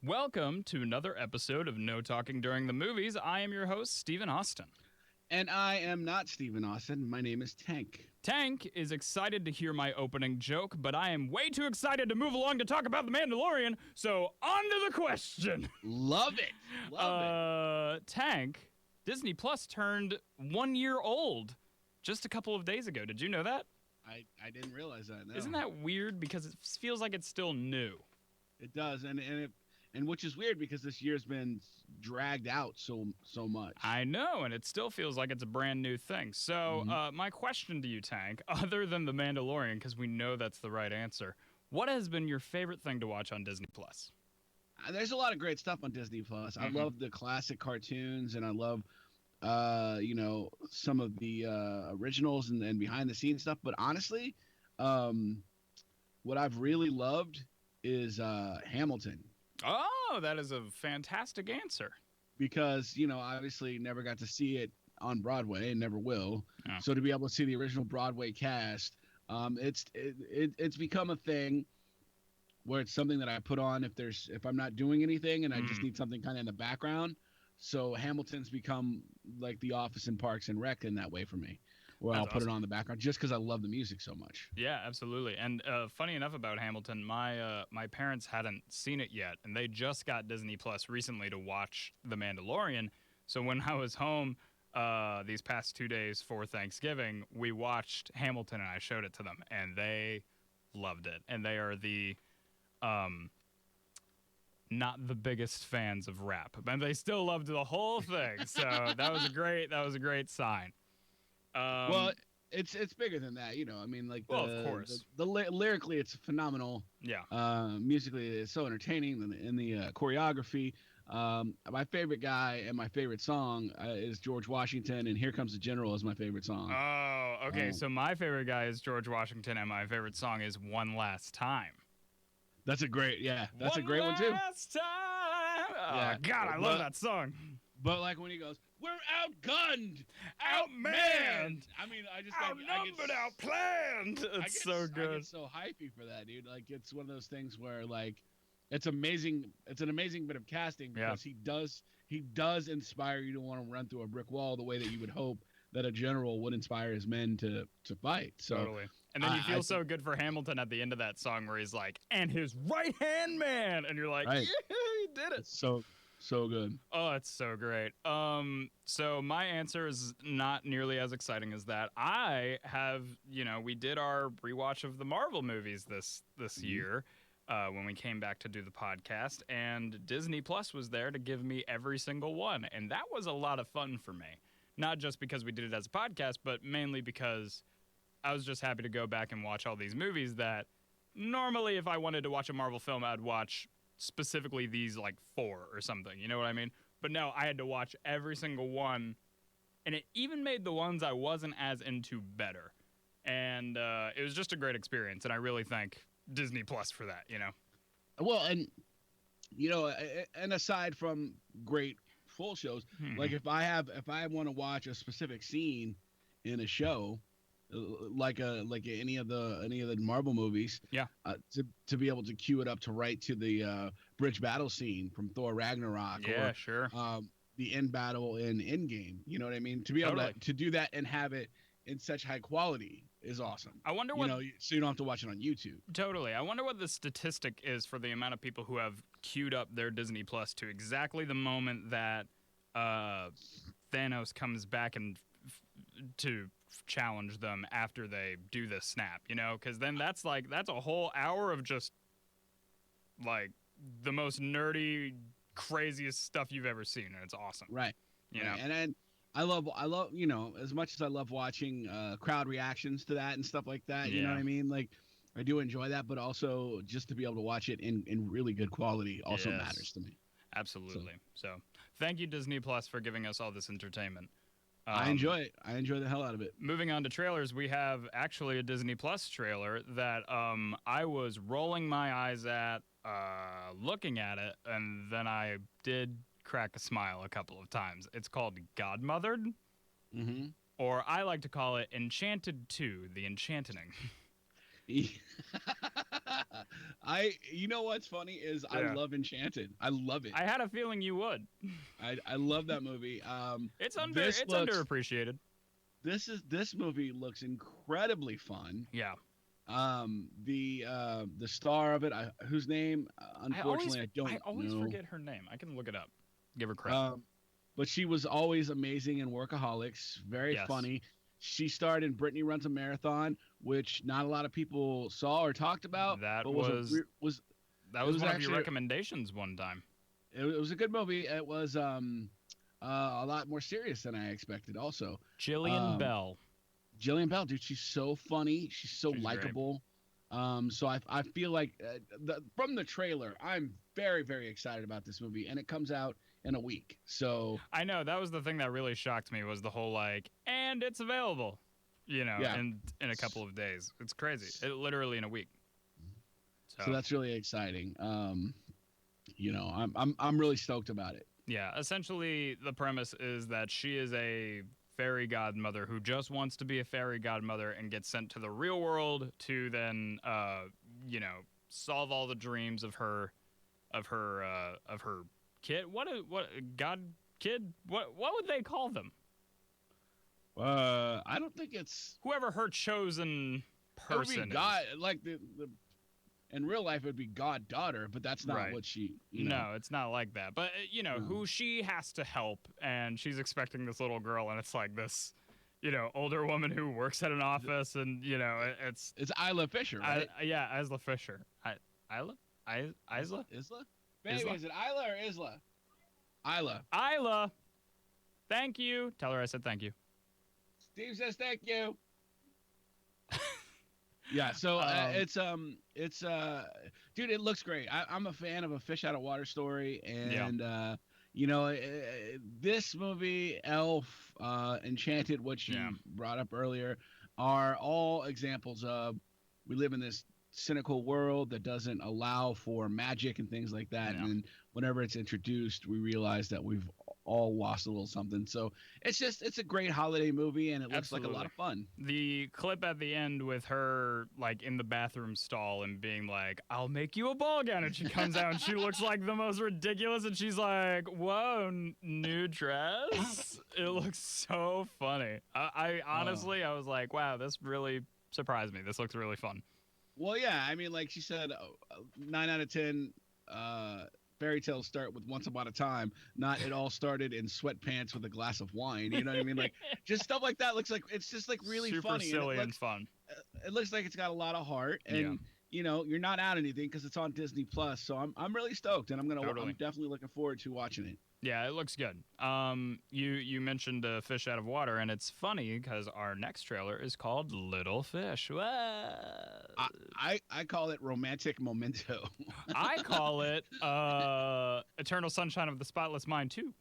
Welcome to another episode of No Talking During the Movies. I am your host, Stephen Austin. And I am not Stephen Austin. My name is Tank. Tank is excited to hear my opening joke, but I am way too excited to move along to talk about The Mandalorian, so on to the question. Love it. Love it. Tank, Disney Plus turned 1 year old just a couple of days ago. Did you know that? I didn't realize that. No. Isn't that weird? Because it feels like it's still new. It does, and which is weird because this year's been dragged out so much. I know, and it still feels like it's a brand new thing. So, my question to you, Tank, other than The Mandalorian, because we know that's the right answer, what has been your favorite thing to watch on Disney Plus? There's a lot of great stuff on Disney Plus. I love the classic cartoons, and I love, some of the originals and behind the scenes stuff. But honestly, what I've really loved is Hamilton. Oh, that is a fantastic answer. Because, obviously never got to see it on Broadway and never will. Yeah. So to be able to see the original Broadway cast, it's become a thing where it's something that I put on if I'm not doing anything and I just need something kind of in the background. So Hamilton's become like The Office and Parks and Rec in that way for me, where I'll put it on in the background just because I love the music so much. Yeah, absolutely. And funny enough about Hamilton, my parents hadn't seen it yet, and they just got Disney Plus recently to watch The Mandalorian. So when I was home these past 2 days for Thanksgiving, we watched Hamilton, and I showed it to them, and they loved it. And they are the not the biggest fans of rap, but they still loved the whole thing. So that was a great sign. Well, it's bigger than that, I mean, like, of course, the lyrically, it's phenomenal. Yeah. Musically, it's so entertaining, and the choreography. My favorite guy and my favorite song is George Washington, and Here Comes the General is my favorite song. Oh, okay. So my favorite guy is George Washington, and my favorite song is One Last Time. That's a great one too. Last time. Oh, God, I love that song. But like when he goes, "We're outgunned, outmanned." I mean, I just outnumbered, outplanned. It's so good. I get so hypey for that, dude. Like, it's one of those things where, like, it's amazing. It's an amazing bit of casting because he does inspire you to want to run through a brick wall the way that you would hope that a general would inspire his men to fight. So, totally. And then you feel so good for Hamilton at the end of that song where he's like, "And his right-hand man," and you're like, right. "Yeah, he did it." So good. Oh, it's so great. So my answer is not nearly as exciting as that. I have, we did our rewatch of the Marvel movies this year when we came back to do the podcast, and Disney Plus was there to give me every single one, and that was a lot of fun for me. Not just because we did it as a podcast, but mainly because I was just happy to go back and watch all these movies that normally if I wanted to watch a Marvel film, I'd watch specifically these like 4 or something, you know what I mean? But no, I had to watch every single one, and it even made the ones I wasn't as into better. And it was just a great experience, and I really thank Disney Plus for that, Well, and and aside from great full shows, like if I want to watch a specific scene in a show, like any of the Marvel movies, to be able to cue it up to right to the bridge battle scene from Thor Ragnarok, sure, the end battle in Endgame, you know what I mean? To be able to do that and have it in such high quality is awesome. I wonder what so you don't have to watch it on YouTube. Totally. I wonder what the statistic is for the amount of people who have queued up their Disney Plus to exactly the moment that Thanos comes back and to challenge them after they do the snap, because then that's a whole hour of just like the most nerdy, craziest stuff you've ever seen, and it's awesome. Right. Know? And then I love as much as I love watching crowd reactions to that and stuff like that, you know what I mean? Like, I do enjoy that, but also just to be able to watch it in really good quality also matters to me. Absolutely. So thank you, Disney Plus, for giving us all this entertainment. I enjoy it. I enjoy the hell out of it. Moving on to trailers, we have actually a Disney Plus trailer that I was rolling my eyes at, looking at it, and then I did crack a smile a couple of times. It's called Godmothered, or I like to call it Enchanted 2, The Enchanting. You know what's funny is I Yeah. love Enchanted. I love it. I had a feeling you would. I love that movie. It's This looks underappreciated. this movie looks incredibly fun. Yeah. The star of it, whose name unfortunately I don't I always know. forget her name. I can look it up. Give her credit. But she was always amazing in Workaholics. Very Yes. funny. She starred in Brittany Runs a Marathon, which not a lot of people saw or talked about. That but was one of actually your recommendations one time. It was a good movie. It was a lot more serious than I expected. Also, Jillian Bell. Jillian Bell, dude, she's so funny. She's so likable. So I feel like from the trailer, I'm very, very excited about this movie, and it comes out in a week. So I know that was the thing that really shocked me was the whole and it's available, in a couple of days. It's crazy. It literally in a week. So that's really exciting. I'm really stoked about it. Yeah, essentially the premise is that she is a fairy godmother who just wants to be a fairy godmother and gets sent to the real world to then solve all the dreams of her kid. What would they call them? I don't think it's whoever her chosen person is. God, like the in real life it would be goddaughter, but that's not what she. No, it's not like that. But who she has to help, and she's expecting this little girl, and it's like this, older woman who works at an office, and it's Isla Fisher, right? Yeah, Isla Fisher. Isla. Isla? Baby, is it Isla or Isla? Isla. Isla. Thank you. Tell her I said thank you. Steve says thank you. Yeah, so dude, it looks great. I'm a fan of a fish out of water story, and this movie, Elf, Enchanted, what you brought up earlier, are all examples of we live in this cynical world that doesn't allow for magic and things like that, and whenever it's introduced, we realize that we've all lost a little something. So it's a great holiday movie, and it looks like a lot of fun. The clip at the end with her in the bathroom stall and being like, "I'll make you a ball gown," and she comes out and she looks like the most ridiculous, and she's like, "Whoa, new dress!" It looks so funny. I honestly, I was like, "Wow, this really surprised me. This looks really fun." Well, yeah, I mean, like she said, 9 out of 10 fairy tales start with once upon a time. Not it all started in sweatpants with a glass of wine. You know what I mean? Like just stuff like that looks like it's just like really super funny, silly and fun. It looks like it's got a lot of heart, and you're not out anything because it's on Disney Plus. So I'm really stoked, and I'm definitely looking forward to watching it. Yeah, it looks good. You mentioned a fish out of water, and it's funny because our next trailer is called Little Fish. I call it Romantic Memento. I call it Eternal Sunshine of the Spotless Mind too.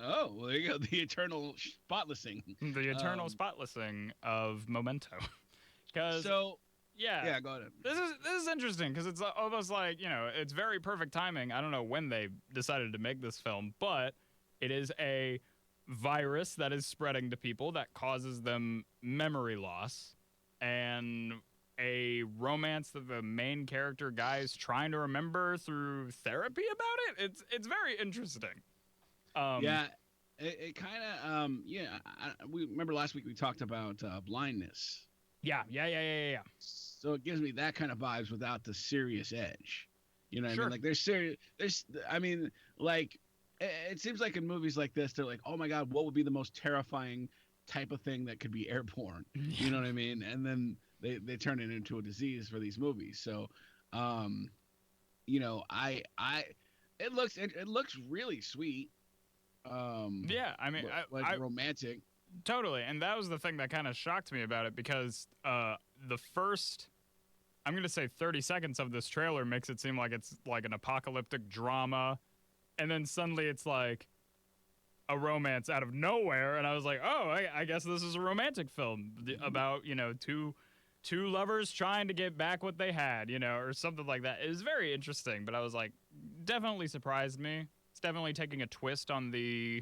Oh, well, there you go. The eternal spotlessing. The eternal spotlessing of Memento. Yeah, go ahead. This is interesting because it's almost like, it's very perfect timing. I don't know when they decided to make this film, but it is a virus that is spreading to people that causes them memory loss, and a romance that the main character guy is trying to remember through therapy about it. It's very interesting. It kind of we remember last week we talked about blindness. Yeah. So it gives me that kind of vibes without the serious edge. You know what I mean? Like there's serious. It seems like in movies like this, they're like, oh my God, what would be the most terrifying type of thing that could be airborne? You know what I mean? And then they turn it into a disease for these movies. So, it looks really sweet. Yeah, I mean, romantic. Totally, and that was the thing that kind of shocked me about it because the first, I'm going to say 30 seconds of this trailer makes it seem like it's like an apocalyptic drama, and then suddenly it's like a romance out of nowhere, and I was like, oh, I guess this is a romantic film about, two lovers trying to get back what they had, or something like that. It was very interesting, but I was like, definitely surprised me. It's definitely taking a twist on the,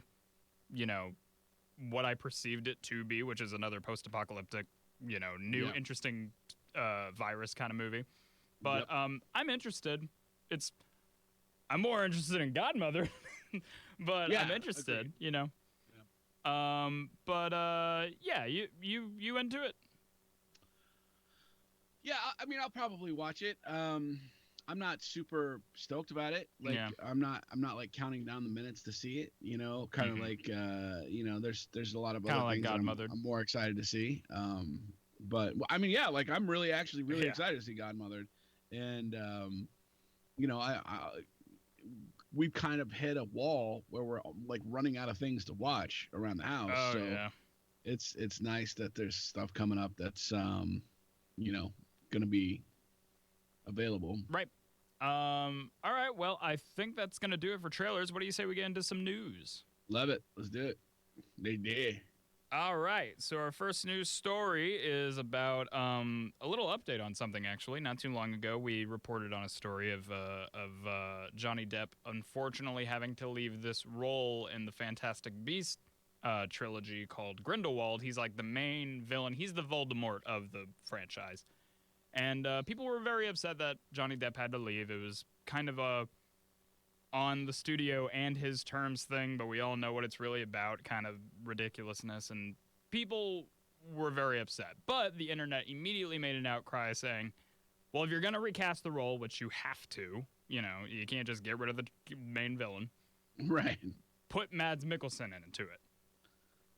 what I perceived it to be, which is another post-apocalyptic, new interesting virus kind of movie. But Yep. I'm interested. I'm more interested in Godmother, but Yeah, I'm interested. agreed. Yeah. Yeah, you into it? Yeah, I mean, I'll probably watch it. I'm not super stoked about it. Like, Yeah. I'm not like counting down the minutes to see it. Kind of Mm-hmm. like, there's a lot of Kind other of like things that Godmothered. I'm more excited to see. But I mean, yeah, like I'm really actually really Yeah. excited to see Godmothered, and I we've kind of hit a wall where we're like running out of things to watch around the house. Oh So yeah. it's nice that there's stuff coming up that's you know going to be available. Right. All right. Well, I think that's gonna do it for trailers. What do you say we get into some news? Love it. Let's do it. They did. All right. So our first news story is about a little update on something. Actually, not too long ago, we reported on a story of Johnny Depp unfortunately having to leave this role in the Fantastic Beasts trilogy called Grindelwald. He's like the main villain. He's the Voldemort of the franchise, and people were very upset that Johnny Depp had to leave. It was kind of a on the studio and his terms thing, but we all know what it's really about, kind of ridiculousness, and people were very upset. But the internet immediately made an outcry saying, well, if you're going to recast the role, which you have to, you can't just get rid of the main villain, Right. put Mads Mikkelsen into it.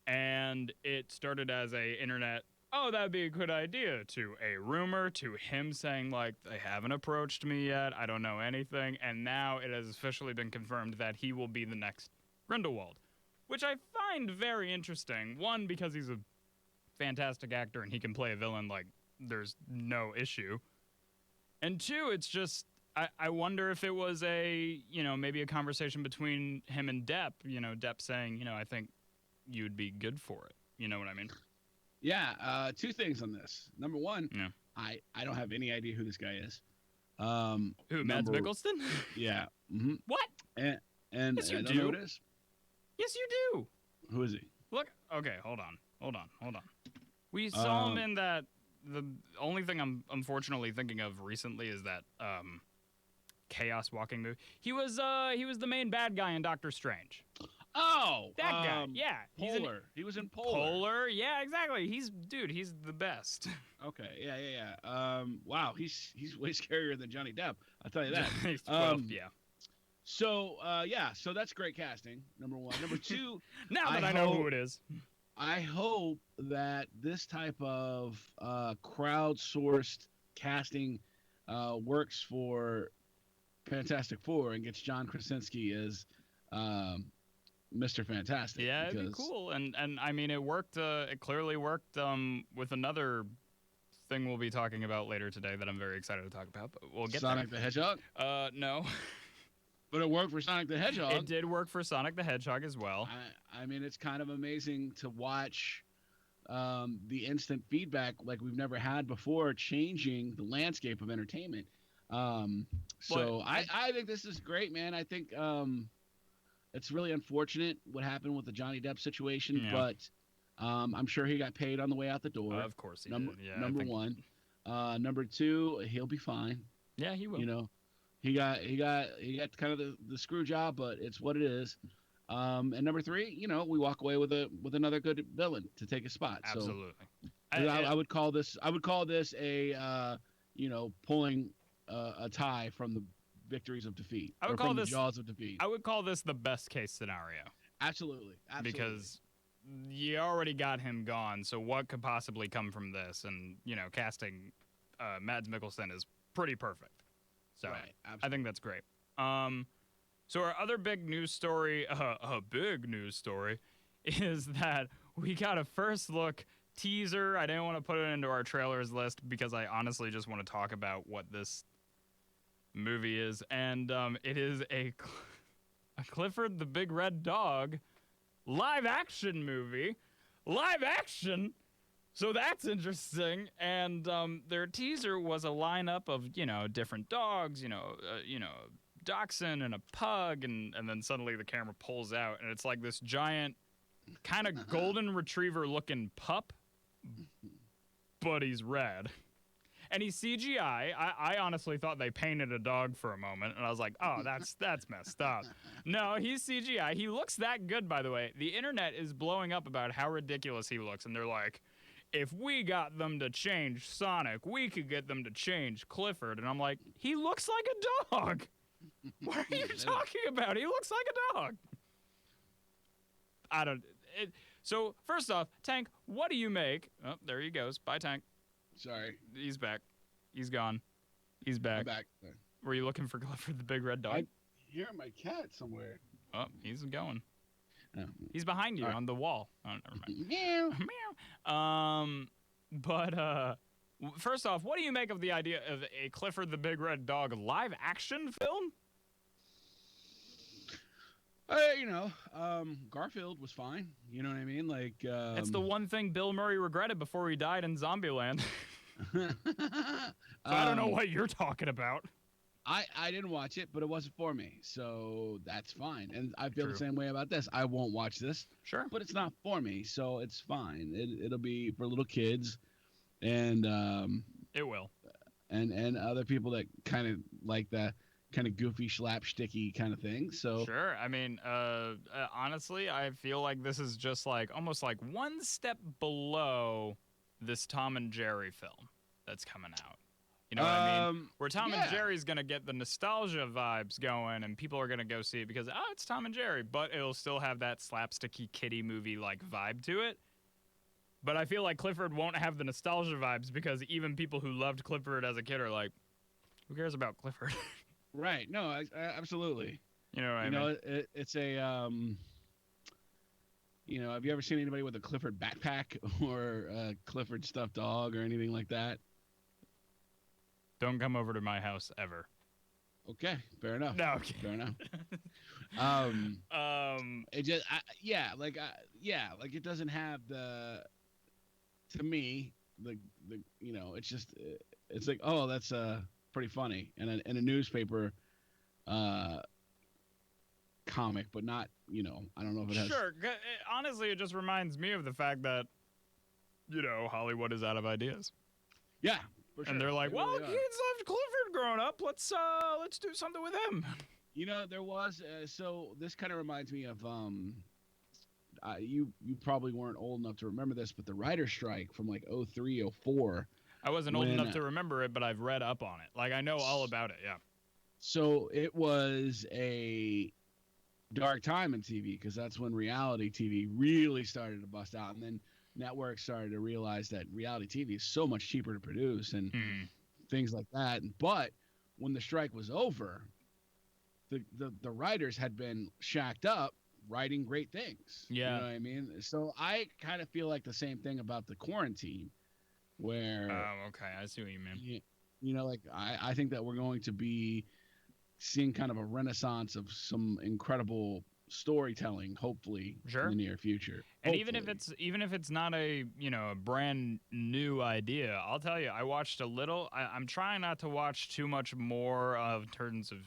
And it started as a internet, oh, that'd be a good idea, to a rumor, to him saying, like, they haven't approached me yet, I don't know anything, and now it has officially been confirmed that he will be the next Grindelwald, which I find very interesting. One, because he's a fantastic actor and he can play a villain like there's no issue. And two, it's just, I wonder if it was maybe a conversation between him and Depp, Depp saying, I think you'd be good for it. You know what I mean? Yeah. Two things on this. Number one, Yeah. I don't have any idea who this guy is. Who, Mads Mikkelsen? Yeah. Mm-hmm. What? And Yes, you I don't do. know who it is. Yes, you do. Who is he? Look, okay, hold on. We saw him in that. The only thing I'm unfortunately thinking of recently is that Chaos Walking movie. He was the main bad guy in Doctor Strange. Oh, That guy. Yeah, Polar. He was in Polar. Polar. Yeah, exactly. He's the best. Okay. Yeah. Wow. He's way scarier than Johnny Depp. I'll tell you that. Well, yeah. So so that's great casting. Number one. Number two. Now that I know who it is. I hope that this type of crowdsourced casting works for Fantastic Four and gets John Krasinski as Mr. Fantastic. Yeah, it'd be cool. And I mean, it worked. It clearly worked with another thing we'll be talking about later today that I'm very excited to talk about. But we'll get Sonic the Hedgehog. No. But it worked for Sonic the Hedgehog. It did work for Sonic the Hedgehog as well. I mean, it's kind of amazing to watch the instant feedback like we've never had before, changing the landscape of entertainment. So I think this is great, man. I think it's really unfortunate what happened with the Johnny Depp situation, but I'm sure he got paid on the way out the door. Of course he did. Yeah, number one. Number two, he'll be fine. Yeah, he will. He got kind of the screw job, but it's what it is. And number three, we walk away with another good villain to take a spot. Absolutely. So I would call this a pulling a tie from the victories of defeat. I would call this the jaws of defeat. I would call this the best case scenario. Absolutely. Because you already got him gone, so what could possibly come from this? And casting Mads Mikkelsen is pretty perfect. So right, I think that's great. So our other big news story, is that we got a first look teaser. I didn't want to put it into our trailers list because I honestly just want to talk about what this movie is, and it is a Clifford the Big Red Dog live action movie. Live action. So that's interesting, and their teaser was a lineup of different dogs, dachshund and a pug, and then suddenly the camera pulls out, and it's like this giant, kind of golden retriever looking pup, but he's red, and he's CGI. I honestly thought they painted a dog for a moment, and I was like, oh, that's messed up. No, he's CGI. He looks that good, by the way. The internet is blowing up about how ridiculous he looks, and they're like, if we got them to change Sonic, we could get them to change Clifford. And I'm like, he looks like a dog. What are you talking about? He looks like a dog. So, first off, Tank, what do you make? Oh, there he goes. Bye, Tank. Sorry. He's back. He's gone. He's back. I'm back. Were you looking for Clifford the big red dog? I hear my cat somewhere. Oh, he's going. Oh. He's behind you on the wall. Oh, never mind. Meow. But first off, what do you make of the idea of a Clifford the Big Red Dog live action film? Garfield was fine. You know what I mean? Like, that's the one thing Bill Murray regretted before he died in Zombieland. I don't know what you're talking about. I didn't watch it, but it wasn't for me, so that's fine. And I feel True. the same way about this. I won't watch this. Sure. But it's not for me, so it's fine. It'll be for little kids, and it will. And other people that kind of like that kind of goofy slapsticky kind of thing. So sure. I mean, honestly, I feel like this is just like almost like one step below this Tom and Jerry film that's coming out. You know what I mean? Where Tom and Jerry's going to get the nostalgia vibes going, and people are going to go see it because, it's Tom and Jerry, but it'll still have that slapsticky kiddie movie-like vibe to it. But I feel like Clifford won't have the nostalgia vibes because even people who loved Clifford as a kid are like, who cares about Clifford? Right. No, absolutely. You know what I mean? It's a, have you ever seen anybody with a Clifford backpack or a Clifford stuffed dog or anything like that? Don't come over to my house ever. Okay, fair enough. No, okay. Fair enough. It just, like it doesn't have to me, it's just, it's like, oh, that's pretty funny, and a newspaper, comic, but not, I don't know if it has. Sure, honestly, it just reminds me of the fact that, Hollywood is out of ideas. Yeah. Sure. And they're like, well, kids loved Clifford growing up. Let's do something with him. There was so this kind of reminds me of you probably weren't old enough to remember this, but the writer's strike from like 03, 04. I wasn't old enough to remember it, but I've read up on it. Like I know all about it. Yeah. So it was a dark time in TV because that's when reality TV really started to bust out, and then networks started to realize that reality TV is so much cheaper to produce and things like that. But when the strike was over, the writers had been shacked up writing great things. Yeah. You know what I mean? So I kind of feel like the same thing about the quarantine where... Oh, okay. I see what you mean. I think that we're going to be seeing kind of a renaissance of some incredible storytelling, hopefully, in the near future. And even if it's not a a brand new idea, I'll tell you, I watched a little. I'm trying not to watch too much more of terms of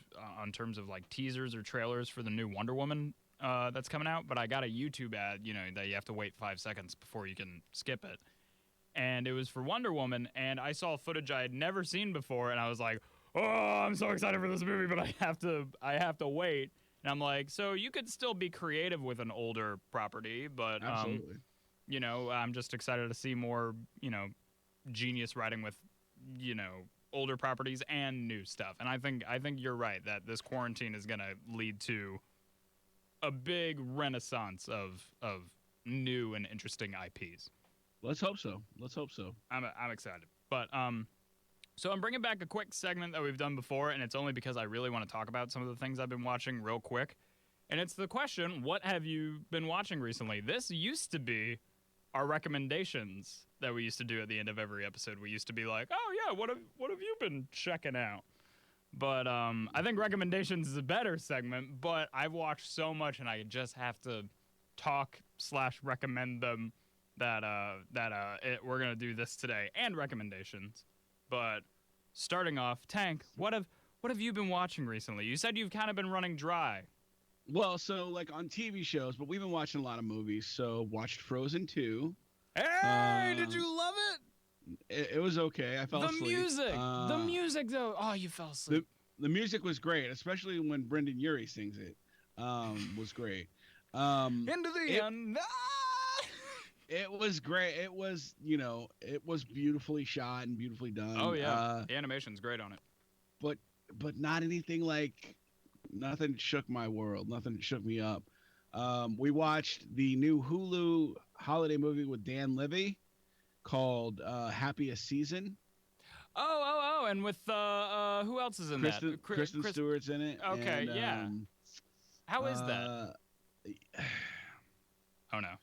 like teasers or trailers for the new Wonder Woman that's coming out. But I got a YouTube ad, that you have to wait 5 seconds before you can skip it, and it was for Wonder Woman, and I saw footage I had never seen before, and I was like, oh, I'm so excited for this movie, but I have to wait. And I'm like, so you could still be creative with an older property, but absolutely. I'm just excited to see more, genius writing with, older properties and new stuff. And I think you're right that this quarantine is going to lead to a big renaissance of new and interesting IPs. Let's hope so. I'm excited. But so I'm bringing back a quick segment that we've done before, and it's only because I really want to talk about some of the things I've been watching real quick. And it's the question, what have you been watching recently? This used to be our recommendations that we used to do at the end of every episode. We used to be like, oh, yeah, what have you been checking out? But I think recommendations is a better segment, but I've watched so much, and I just have to talk/recommend them that we're going to do this today, and recommendations. But starting off, Tank, what have you been watching recently? You said you've kind of been running dry. Well, so like on TV shows, but we've been watching a lot of movies. So watched Frozen 2. Hey, did you love it? It was okay. I fell asleep. The music though. Oh, you fell asleep. The music was great, especially when Brendan Urie sings it. Was great. Into the end. Ah! It was great. It was, it was beautifully shot and beautifully done. Oh yeah, the animation's great on it. But not anything like, nothing shook my world. Nothing shook me up. We watched the new Hulu holiday movie with Dan Levy called Happiest Season. And with who else is in that? Kristen Stewart's in it. Okay, and, yeah. How is that? Oh no.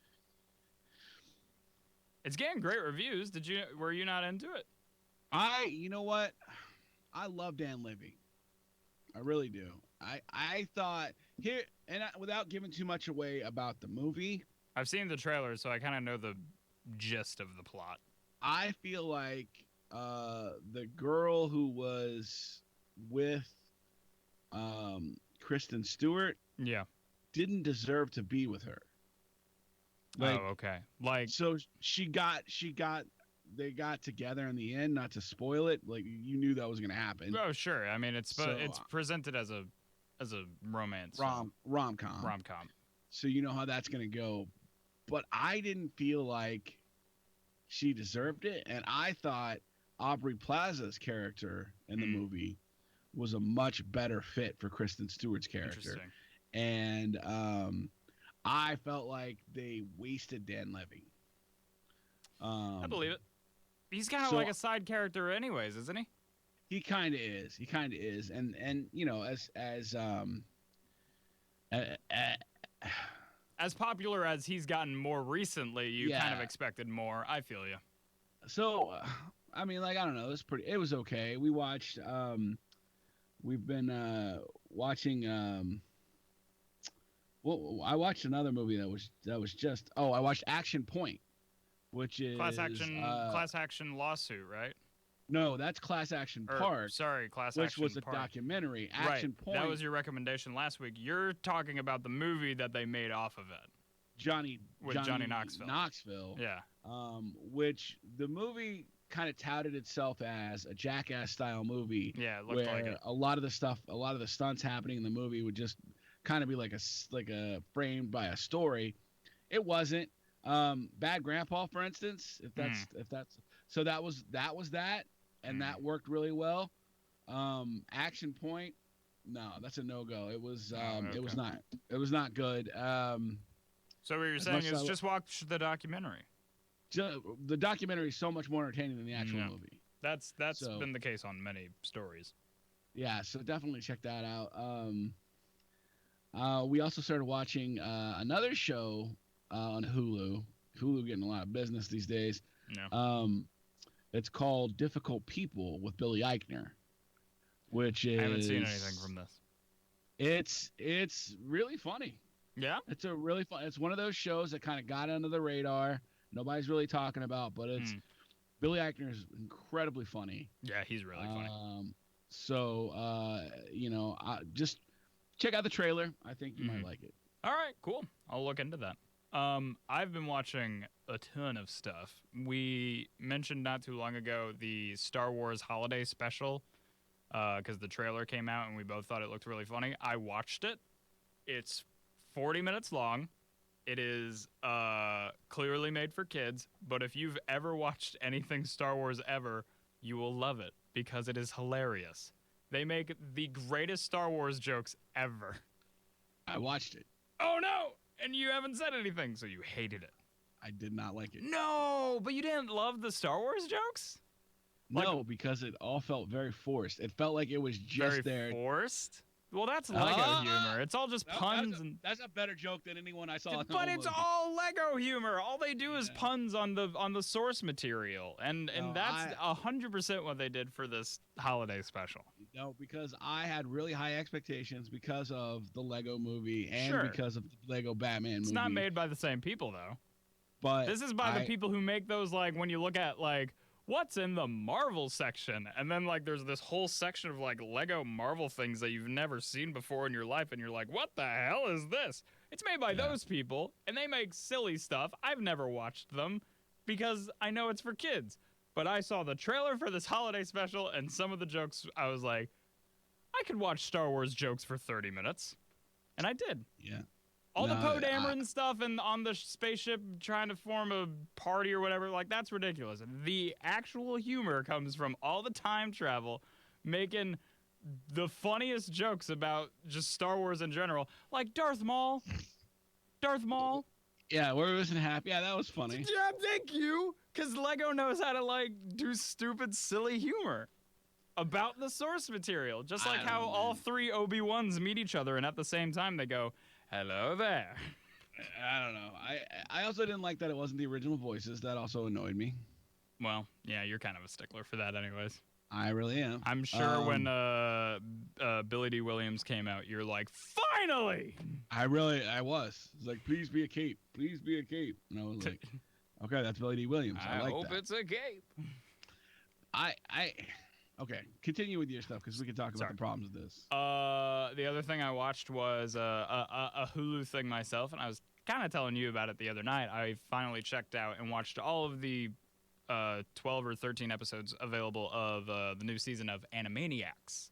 It's getting great reviews. Were you not into it? You know what? I love Dan Levy. I really do. I thought here, and without giving too much away about the movie, I've seen the trailer, so I kind of know the gist of the plot. I feel like the girl who was with Kristen Stewart, didn't deserve to be with her. Like, oh, okay. Like, so they got together in the end. Not to spoil it, like you knew that was gonna happen. Oh, sure. I mean, it's presented as a romance rom-com. So you know how that's gonna go. But I didn't feel like she deserved it, and I thought Aubrey Plaza's character in the movie was a much better fit for Kristen Stewart's character. And I felt like they wasted Dan Levy. I believe it. He's kind of like a side character anyways, isn't he? He kind of is. And as popular as he's gotten more recently, you kind of expected more. I feel you. So, I mean, like, I don't know. It was okay. We watched, we've been watching, I watched another movie that was just, I watched Action Point, which is class action lawsuit, right? No, that's Class Action Park. Sorry, Class Action Action Park. Which was a Park. documentary. Action Point. That was your recommendation last week. You're talking about the movie that they made off of it. Johnny Knoxville. Yeah. Which the movie kind of touted itself as a Jackass style movie. Yeah, it looked like it. A lot of the stunts happening in the movie would just kind of be like a framed by a story. It wasn't. Bad Grandpa, for instance, if that's so that was that. And that worked really well. Action Point, no, that's a no-go. It was it was not good. So what you're saying is just watch the documentary. The documentary is so much more entertaining than the actual movie. That's been the case on many stories. Yeah, so definitely check that out. We also started watching another show on Hulu. Hulu getting a lot of business these days. Yeah. It's called Difficult People with Billy Eichner, which is... I haven't seen anything from this. It's really funny. Yeah? It's a really fun... It's one of those shows that kind of got under the radar. Nobody's really talking about, but it's... Billy Eichner is incredibly funny. Yeah, he's really funny. Just check out the trailer. I think you might like it. All right, cool. I'll look into that. I've been watching a ton of stuff. We mentioned not too long ago the Star Wars holiday special, because the trailer came out and we both thought it looked really funny. I watched it. It's 40 minutes long. It is clearly made for kids, but if you've ever watched anything Star Wars ever, you will love it because it is hilarious. They make the greatest Star Wars jokes ever. I watched it. Oh, no! And you haven't said anything, so you hated it. I did not like it. No, but you didn't love the Star Wars jokes? No, because it all felt very forced. It felt like it was just there. Forced? Well, that's Lego humor. It's all just puns. That's a better joke than anyone I saw. But it's all Lego humor. All they do is puns on the source material, and that's 100% what they did for this holiday special. No, because I had really high expectations because of the Lego movie and because of the Lego Batman movie. It's not made by the same people though. But this is by the people who make those, like, when you look at, like, what's in the Marvel section, and then, like, there's this whole section of, like, Lego Marvel things that you've never seen before in your life, and you're like, what the hell is this? It's made by those people, and they make silly stuff. I've never watched them because I know it's for kids. But I saw the trailer for this holiday special, and some of the jokes, I was like, I could watch Star Wars jokes for 30 minutes. And I did. Yeah. All the Poe Dameron stuff and on the spaceship trying to form a party or whatever, like, that's ridiculous. The actual humor comes from all the time travel, making the funniest jokes about just Star Wars in general, like Darth Maul. Darth Maul. Yeah, where wasn't happy. Yeah, that was funny. Yeah, thank you. Because Lego knows how to, like, do stupid, silly humor about the source material. Just like how all three Obi-Wans meet each other, and at the same time they go, hello there. I don't know. I also didn't like that it wasn't the original voices. That also annoyed me. Well, yeah, you're kind of a stickler for that anyways. I really am. I'm sure when Billy D. Williams came out, you're like, finally! I was. It's like, please be a cape. Please be a cape. And I was like, okay, that's Billy D. Williams. I like hope that. it's a cape. Okay, continue with your stuff because we can talk about the problems with this. The other thing I watched was a Hulu thing myself, and I was kind of telling you about it the other night. I finally checked out and watched all of the 12 or 13 episodes available of the new season of Animaniacs,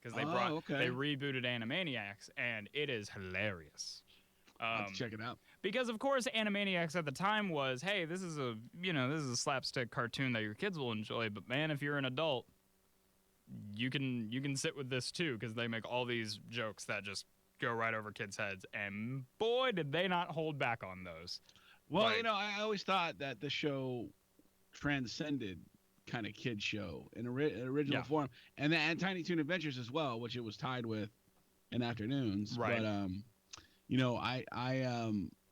because they they rebooted Animaniacs, and it is hilarious. I'll have to check it out. Because of course Animaniacs at the time was, hey, this is a slapstick cartoon that your kids will enjoy, but man, if you're an adult, you can sit with this too, because they make all these jokes that just go right over kids' heads, and boy, did they not hold back on those. Well, I always thought that the show transcended kind of kid show in original form, and Tiny Toon Adventures as well, which it was tied with in afternoons. Right. But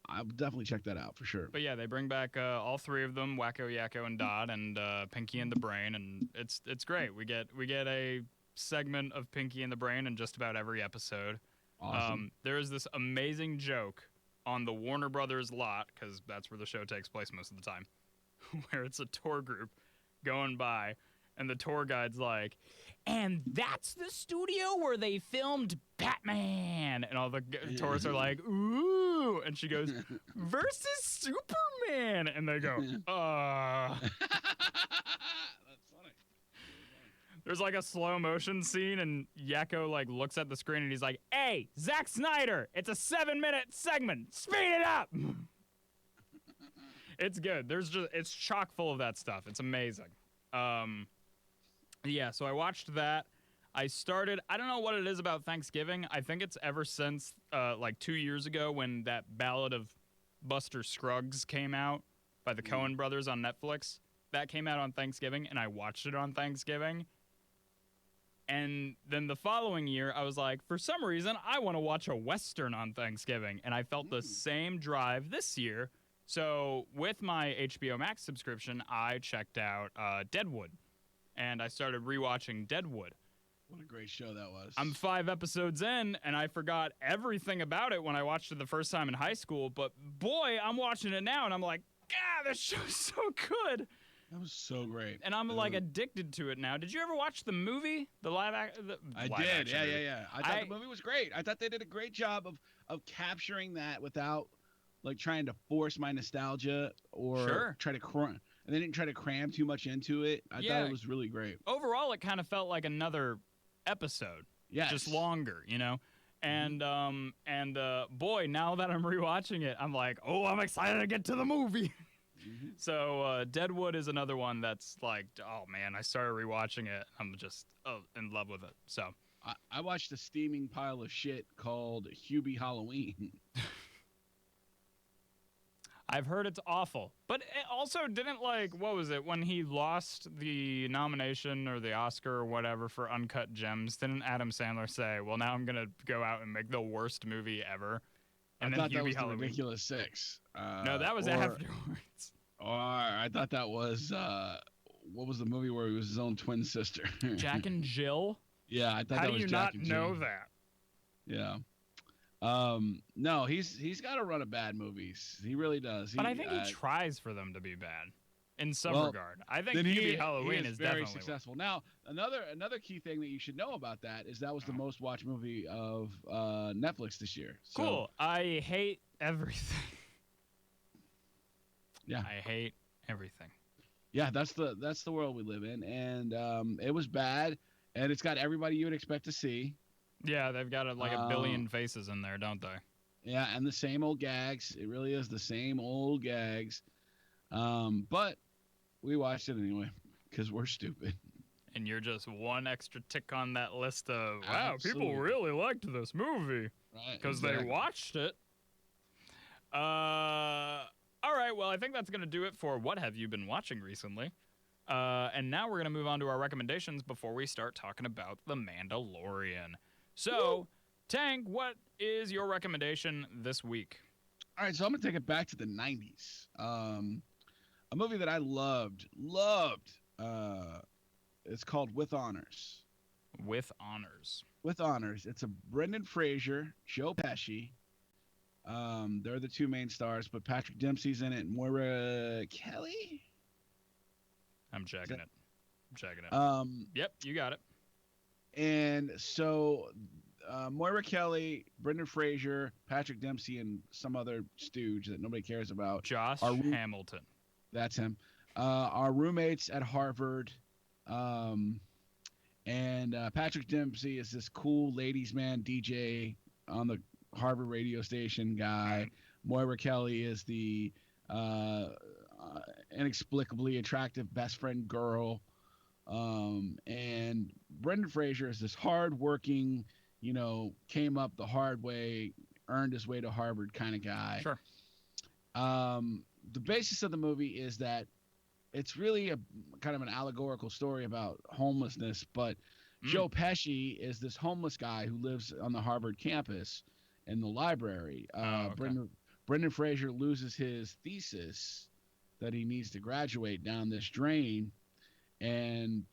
I'll definitely check that out for sure. But yeah, they bring back all three of them, Wacko, Yakko, and Dot, and Pinky and the Brain, and it's great. We get a segment of Pinky and the Brain in just about every episode. Awesome. There is this amazing joke on the Warner Brothers lot, because that's where the show takes place most of the time, where it's a tour group going by, and the tour guide's like, and that's the studio where they filmed Batman. And all the tourists are like, ooh. And she goes, versus Superman. And they go, That's funny. There's like a slow motion scene, and Yakko like looks at the screen and he's like, hey, Zack Snyder, it's a 7-minute segment. Speed it up. It's good. It's chock full of that stuff. It's amazing. Yeah, so I watched that. I don't know what it is about Thanksgiving. I think it's ever since like 2 years ago when that Ballad of Buster Scruggs came out by the Coen brothers on Netflix. That came out on Thanksgiving, and I watched it on Thanksgiving. And then the following year, I was like, for some reason, I want to watch a Western on Thanksgiving. And I felt the same drive this year. So with my HBO Max subscription, I checked out Deadwood. And I started rewatching Deadwood. What a great show that was. I'm 5 episodes in, and I forgot everything about it when I watched it the first time in high school. But boy, I'm watching it now, and I'm like, God, this show's so good. That was so great. And I'm like addicted to it now. Did you ever watch the movie? The live action? I did. Yeah. I thought the movie was great. I thought they did a great job of capturing that without like trying to force my nostalgia or try to cram. And they didn't try to cram too much into it. I thought it was really great. Overall, it kind of felt like another episode. Yes. Just longer, And boy, now that I'm rewatching it, I'm like, oh, I'm excited to get to the movie. Mm-hmm. So Deadwood is another one that's like, oh man, I started rewatching it. I'm just in love with it. So I watched a steaming pile of shit called Hubie Halloween. I've heard it's awful, but it also didn't what was it, when he lost the nomination or the Oscar or whatever for Uncut Gems, didn't Adam Sandler say, well, now I'm going to go out and make the worst movie ever? And I thought that was Halloween. The Ridiculous Six. No, that was afterwards. Or I thought that was, what was the movie where he was his own twin sister? Jack and Jill? Yeah, I thought that was Jack and Jill. How do you not know that? Yeah. No, he's got a run of bad movies. He really does. But I think he tries for them to be bad in some regard. I think Hubie Halloween is very definitely successful. Now, another key thing that you should know about that is that was the most watched movie of Netflix this year. So, cool. I hate everything. Yeah. I hate everything. Yeah, that's the world we live in, and it was bad, and it's got everybody you would expect to see. Yeah, they've got like a Uh, billion faces in there, don't they? yeah, and the same old gags. It really is the same old gags. But we watched it anyway because we're stupid. And you're just one extra tick on that list of, wow, people Absolutely. really liked this movie Right. because they Exactly. watched it. All right, well, I think that's going to do it for what have you been watching recently. And now we're going to move on to our recommendations before we start talking about The Mandalorian. So, Woo! Tank, what is your recommendation this week? All right, so I'm gonna take it back to the '90s. A movie that I loved. It's called With Honors. With honors. With Honors. It's a Brendan Fraser, Joe Pesci. They're the two main stars, but Patrick Dempsey's in it. Moira Kelly. I'm Is checking that- it. I'm checking it. Um, Yep, you got it. and so Moira Kelly, Brendan Fraser, Patrick Dempsey, and some other stooge that nobody cares about. Josh Are Hamilton. That's him. Our roommates at Harvard. And Patrick Dempsey is this cool ladies' man DJ on the Harvard radio station guy. Moira Kelly is the inexplicably attractive best friend girl. And Brendan Fraser is this hardworking, came up the hard way, earned his way to Harvard kind of guy. Sure. The basis of the movie is that it's really a kind of an allegorical story about homelessness, but Joe Pesci is this homeless guy who lives on the Harvard campus in the library. Okay. Brendan Fraser loses his thesis that he needs to graduate down this drain, and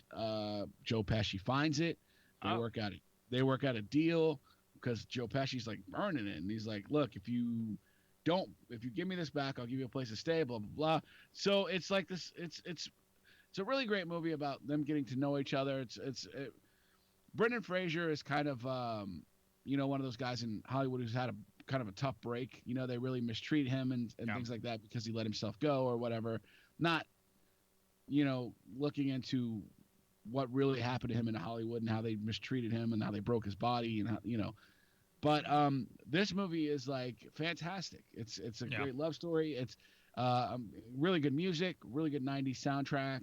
Joe Pesci finds it. They work out a deal because Joe Pesci's like burning it, and he's like, "Look, if you give me this back, I'll give you a place to stay." Blah blah blah. So it's like this. It's a really great movie about them getting to know each other. Brendan Fraser is kind of one of those guys in Hollywood who's had a kind of a tough break. They really mistreat him and things like that because he let himself go or whatever. Not looking into what really happened to him in Hollywood and how they mistreated him and how they broke his body and how. But this movie is like fantastic. It's a great love story. It's really good music, really good '90s soundtrack.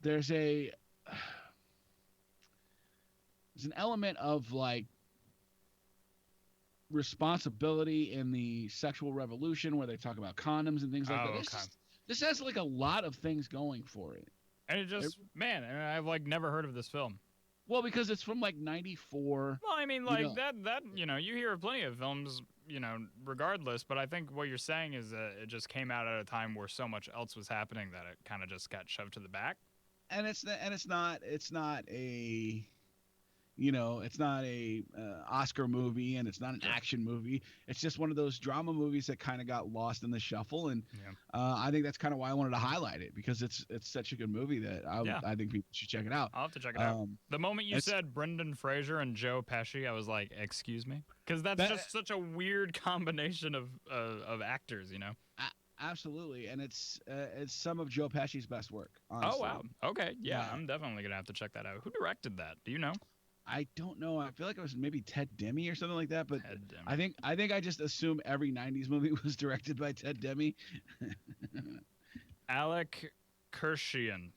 There's an element of like responsibility in the sexual revolution where they talk about condoms and things like that. Okay. This has like a lot of things going for it. And and I've like never heard of this film. Well, because it's from like '94. Well, I mean, like that you hear plenty of films, regardless. But I think what you're saying is that it just came out at a time where so much else was happening that it kind of just got shoved to the back. And it's not a it's not a Oscar movie, and it's not an action movie. It's just one of those drama movies that kind of got lost in the shuffle, and I think that's kind of why I wanted to highlight it, because it's such a good movie that I think people should check it out. I'll have to check it out. The moment you said Brendan Fraser and Joe Pesci, I was like, excuse me? Because that's just such a weird combination of actors, Absolutely, and it's some of Joe Pesci's best work, honestly. Oh, wow. Okay, yeah, I'm definitely going to have to check that out. Who directed that? Do you know? I don't know. I feel like it was maybe Ted Demme or something like that, but I think I just assume every '90s movie was directed by Ted Demme. Alec Kershian.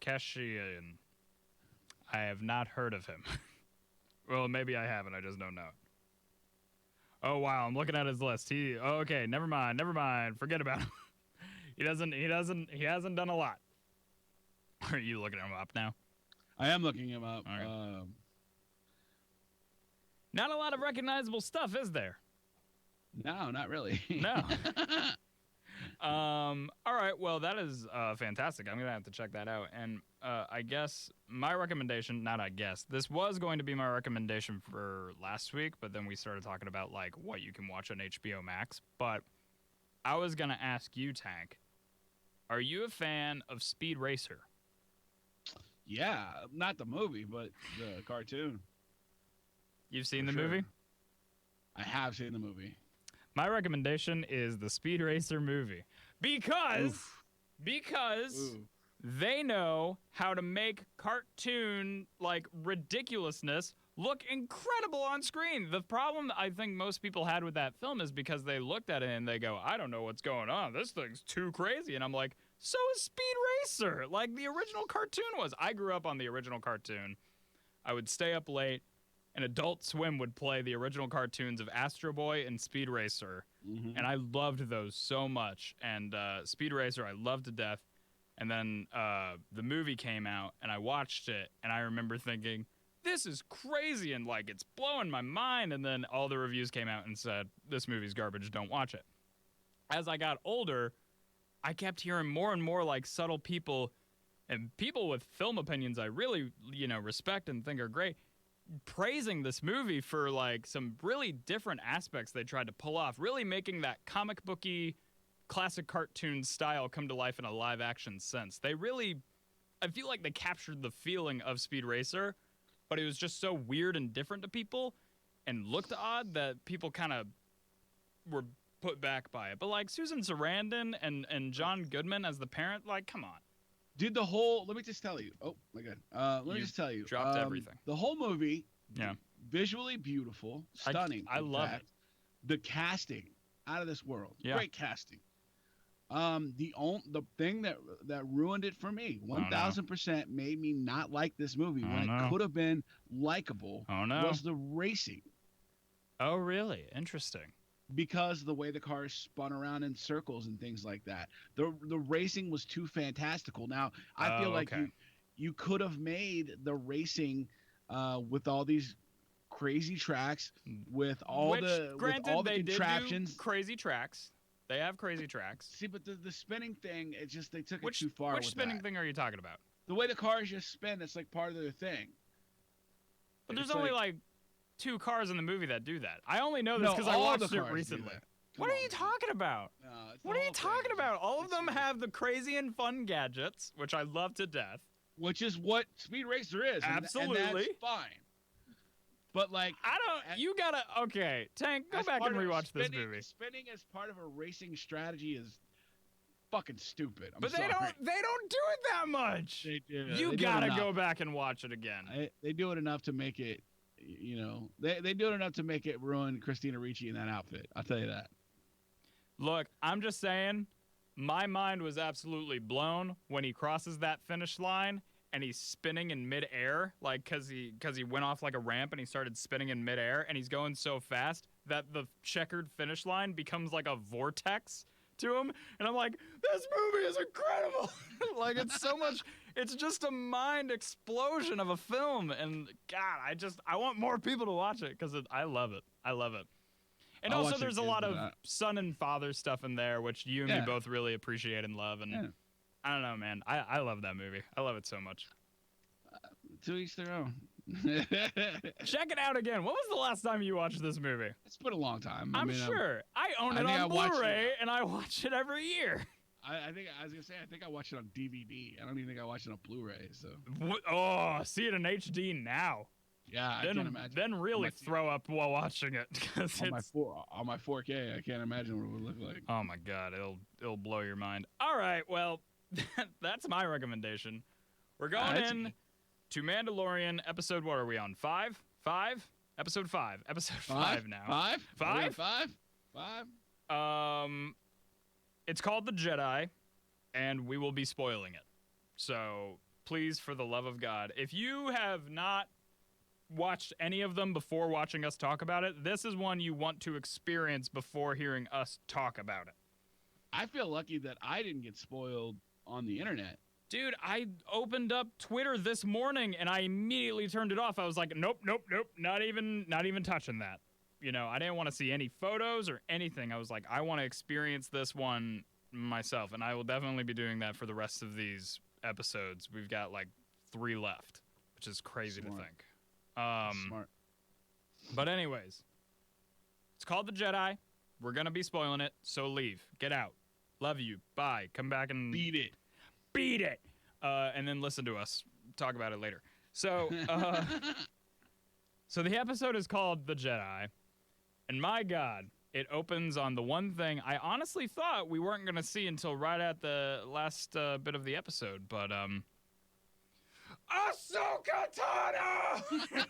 Keshian. I have not heard of him. Well, maybe I haven't. I just don't know. Oh wow, I'm looking at his list. Okay, never mind. Forget about him. He hasn't done a lot. Are you looking him up now? I am looking him up. Okay. Not a lot of recognizable stuff, is there? No, not really. No. All right. Well, that is fantastic. I'm gonna have to check that out. And I guess my recommendation, not I guess, this was going to be my recommendation for last week, but then we started talking about like what you can watch on HBO Max. But I was gonna ask you, Tank, are you a fan of Speed Racer? Yeah, not the movie, but the cartoon. You've seen the movie? I have seen the movie. My recommendation is the Speed Racer movie. because Oof. because Ooh. they know how to make cartoon like ridiculousness look incredible on screen. The problem I think most people had with that film is because they looked at it and they go, I don't know what's going on. This thing's too crazy. And I'm like, so is Speed Racer. Like the original cartoon was. I grew up on the original cartoon. I would stay up late, and Adult Swim would play the original cartoons of Astro Boy and Speed Racer. Mm-hmm. And I loved those so much. And Speed Racer I loved to death. And then the movie came out, and I watched it, and I remember thinking, this is crazy, and like it's blowing my mind. And then all the reviews came out and said, this movie's garbage, don't watch it. As I got older, I kept hearing more and more like subtle people and people with film opinions I really, respect and think are great, praising this movie for like some really different aspects they tried to pull off, really making that comic booky classic cartoon style come to life in a live action sense. They really, I feel like they captured the feeling of Speed Racer, but it was just so weird and different to people and looked odd that people kind of were put back by it. But like Susan Sarandon and John Goodman as the parent, like, come on. Did the whole? Let me just tell you. Oh my God. Let me just tell you. Dropped everything. The whole movie. Yeah. Visually beautiful, stunning. I love it. The casting, out of this world. Yeah. Great casting. The thing that ruined it for me, 1000% made me not like this movie when it could have been likable. Was the racing. Oh, really? Interesting. Because the way the cars spun around in circles and things like that. The racing was too fantastical. Now, I feel like you could have made the racing with all these crazy tracks, with all the contraptions. Crazy tracks. They have crazy tracks. See, but the spinning thing, they took it too far. Which spinning thing are you talking about? The way the cars just spin, it's like part of their thing. But there's only like 2 cars in the movie that do that. I only know this because I watched it recently. What are you talking about? What are you talking about? All of them have the crazy and fun gadgets, which I love to death. Which is what Speed Racer is. Absolutely. And that's fine. But like, Tank, go back and rewatch this movie. Spinning as part of a racing strategy is fucking stupid. But they don't do it that much. They do. You gotta go back and watch it again. They do it enough to make it, they do it enough to make it ruin Christina Ricci in that outfit. I'll tell you that. Look, I'm just saying, my mind was absolutely blown when he crosses that finish line and he's spinning in midair, like because he went off like a ramp and he started spinning in midair, and he's going so fast that the checkered finish line becomes like a vortex to him, and I'm like, this movie is incredible. Like, it's so much. It's just a mind explosion of a film, and God, I want more people to watch it because I love it. I love it. And also, there's a lot of son and father stuff in there, which you and me both really appreciate and love, and. I don't know, man. I love that movie. I love it so much. To each their own. Check it out again. When was the last time you watched this movie? It's been a long time. I'm sure. I own it on Blu-ray, and I watch it every year. I think I watched it on DVD. I don't even think I watched it on Blu-ray. So. Oh, see it in HD now. Yeah, I can't imagine. Then really throw up while watching it. On my 4K, I can't imagine what it would look like. Oh my God, it'll blow your mind. All right, well. That's my recommendation. We're going in to Mandalorian episode. What are we on? 5? Episode 5. Episode 5 now. 5? It's called The Jedi, and we will be spoiling it. So please, for the love of God, if you have not watched any of them before watching us talk about it, this is one you want to experience before hearing us talk about it. I feel lucky that I didn't get spoiled on the internet. Dude, I opened up Twitter this morning and I immediately turned it off. I was like, nope, not even touching that. I didn't want to see any photos or anything. I was like, I want to experience this one myself, and I will definitely be doing that for the rest of these episodes. We've got like 3 left, which is crazy to think. Smart. But anyways, it's called The Jedi. We're going to be spoiling it, so leave. Get out. Love you. Bye. Come back and... Beat it. And then listen to us talk about it later. So, so the episode is called The Jedi. And my God, it opens on the one thing I honestly thought we weren't going to see until right at the last bit of the episode, but Ahsoka Tano!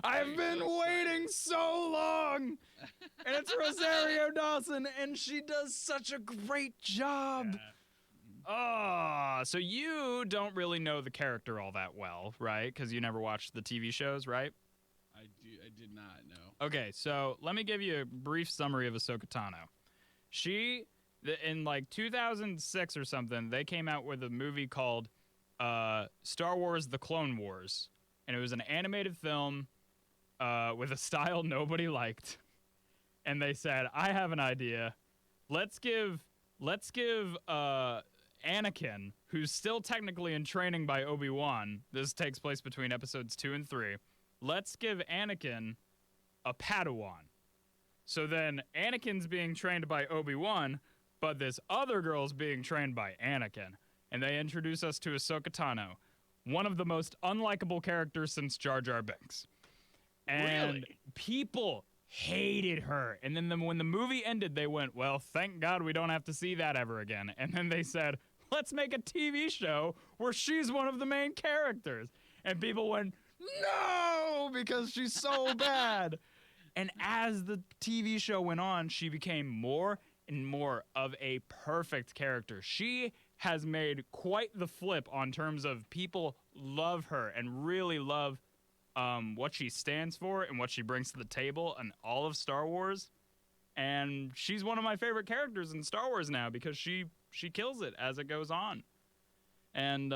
I've been waiting so long, and it's Rosario Dawson, and she does such a great job. Yeah. Oh, so you don't really know the character all that well, right? Because you never watched the TV shows, right? I did not know. Okay, so let me give you a brief summary of Ahsoka Tano. In like 2006 or something, they came out with a movie called Star Wars: The Clone Wars, and it was an animated film with a style nobody liked. And they said, "I have an idea. Let's give Anakin, who's still technically in training by Obi-Wan. This takes place between episodes 2 and 3. Let's give Anakin a Padawan." So then Anakin's being trained by Obi-Wan, but this other girl's being trained by Anakin. And they introduce us to Ahsoka Tano, one of the most unlikable characters since Jar Jar Binks. And Really? people hated her. And then when the movie ended, they went, well, thank God we don't have to see that ever again. And then they said, let's make a TV show where she's one of the main characters. And people went, no, because she's so bad. And as the TV show went on, she became more and more of a perfect character. She has made quite the flip on terms of people love her and really love what she stands for and what she brings to the table and all of Star Wars. And she's one of my favorite characters in Star Wars now because she kills it as it goes on. And,